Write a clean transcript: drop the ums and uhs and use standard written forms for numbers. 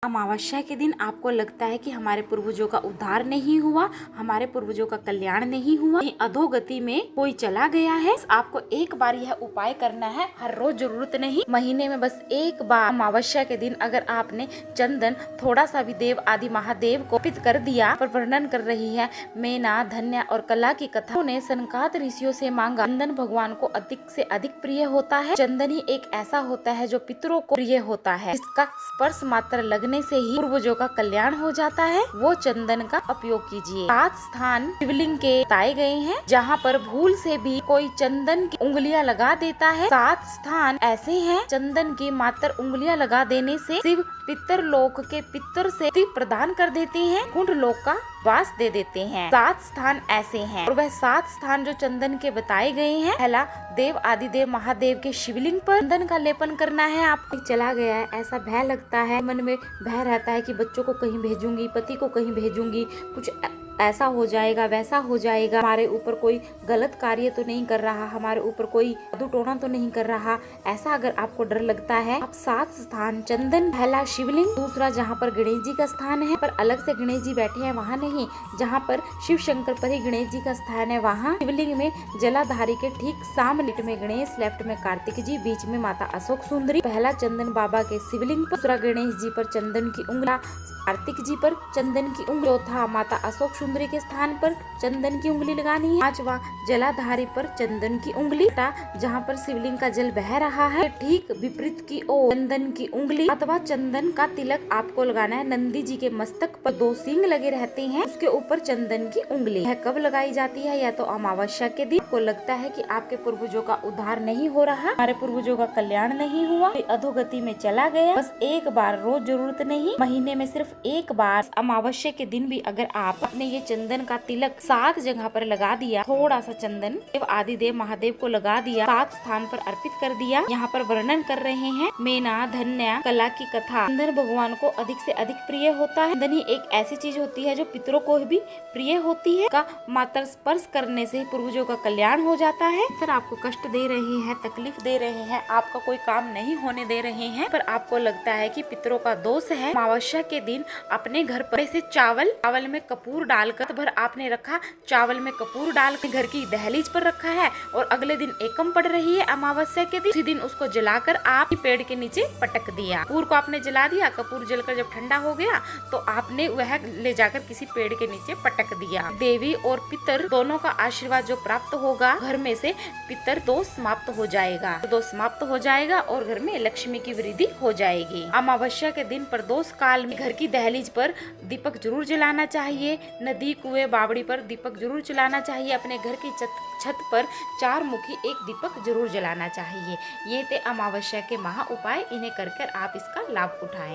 अमावस्या के दिन आपको लगता है कि हमारे पूर्वजों का उद्धार नहीं हुआ, हमारे पूर्वजों का कल्याण नहीं हुआ, अधोगति में कोई चला गया है। आपको एक बार यह उपाय करना है, हर रोज जरूरत नहीं, महीने में बस एक बार अमावस्या के दिन अगर आपने चंदन थोड़ा सा भी देव आदि महादेव को अर्पित कर दिया। पर वर्णन कर रही है मेना, धन्या और कला की कथा ने सनकात ऋषियों से मांगा। चंदन भगवान को अधिक से अधिक प्रिय होता है। चंदन ही एक ऐसा होता है जो पितरों को प्रिय होता है, जिसका स्पर्श मात्र लगने से ही पूर्वजों का कल्याण हो जाता है। वो चंदन का उपयोग कीजिए। 7 स्थान शिवलिंग के बताए गए हैं जहाँ पर भूल से भी कोई चंदन की उंगलियां लगा देता है। 7 स्थान ऐसे हैं चंदन की मात्र उंगलियां लगा देने से शिव पितर लोक के पितर से प्रदान कर देते हैं, कुंड लोक का वास दे देते हैं। 7 स्थान ऐसे हैं और वह 7 स्थान जो चंदन के बताए गए हैं। पहला, देव आदिदेव महादेव के शिवलिंग पर चंदन का लेपन करना है। आपको चला गया है, ऐसा भय लगता है, मन में भय रहता है कि बच्चों को कहीं भेजूंगी, पति को कहीं भेजूंगी, कुछ ऐसा हो जाएगा, वैसा हो जाएगा, हमारे ऊपर कोई गलत कार्य तो नहीं कर रहा, हमारे ऊपर कोई जादू टोना तो नहीं कर रहा। ऐसा अगर आपको डर लगता है, आप 7 स्थान चंदन, पहला शिवलिंग, दूसरा जहाँ पर गणेश जी का स्थान है, पर अलग से गणेश जी बैठे हैं वहाँ नहीं, जहाँ पर शिव शंकर पर ही गणेश जी का स्थान है वहाँ शिवलिंग में जलाधारी के ठीक सामने में गणेश, लेफ्ट में कार्तिक जी, बीच में माता अशोक सुंदरी। पहला चंदन बाबा के शिवलिंग पर, दूसरा गणेश जी पर चंदन की उंगली, कार्तिक जी पर चंदन की उंगली, चौथा माता अशोक सुंदरी के स्थान पर चंदन की उंगली लगानी है, 5वां जलाधारी पर चंदन की उंगली, जहाँ पर शिवलिंग का जल बह रहा है ठीक विपरीत की ओर चंदन की उंगली, अथवा चंदन का तिलक आपको लगाना है। नंदी जी के मस्तक पर 2 सींग लगे रहते हैं, उसके ऊपर चंदन की उंगली। यह कब लगाई जाती है? या तो अमावस्या के दिन। आपको लगता है कि आपके पूर्वजों का उद्धार नहीं हो रहा, हमारे पूर्वजों का कल्याण नहीं हुआ, अधोगति में चला गया, बस एक बार, रोज जरूरत नहीं, महीने में सिर्फ एक बार अमावस्या के दिन भी अगर आप अपने ये चंदन का तिलक 7 जगह पर लगा दिया, थोड़ा सा चंदन देव आदिदेव महादेव को लगा दिया, 7 स्थान पर अर्पित कर दिया। यहाँ पर वर्णन कर रहे हैं मेना, धन्या, कला की कथा। चंदन भगवान को अधिक से अधिक प्रिय होता है। चंदन ही एक ऐसी चीज होती है जो पितरों को भी प्रिय होती है, का मात्र स्पर्श करने से पूर्वजों का कल्याण हो जाता है। फिर आपको कष्ट दे रहे हैं, तकलीफ दे रहे हैं, आपका कोई काम नहीं होने दे रहे हैं, पर आपको लगता है कि पितरों का दोष है। अमावस्या के दिन अपने घर पर से चावल में कपूर डालकर भर आपने रखा, चावल में कपूर डाल घर की दहलीज पर रखा है, और अगले दिन एकम पड़ रही है अमावस्या के दिन, उसी दिन उसको जलाकर आप पेड़ के नीचे पटक दिया। कपूर को आपने जला दिया, कपूर जलकर जब ठंडा हो गया तो आपने वह ले जाकर किसी पेड़ के नीचे पटक दिया। देवी और पितर दोनों का आशीर्वाद जो प्राप्त होगा, घर में से पितर दोष समाप्त हो जाएगा, दोष समाप्त हो जाएगा और घर में लक्ष्मी की वृद्धि हो जाएगी। अमावस्या के दिन प्रदोष काल में घर की दहलीज पर दीपक जरूर जलाना चाहिए, नदी, कुएं, बावड़ी पर दीपक जरूर जलाना चाहिए, अपने घर की छत पर 4 मुखी एक दीपक जरूर जलाना चाहिए। ये थे अमावस्या के महा उपाय, इन्हें कर आप इसका लाभ उठाएं।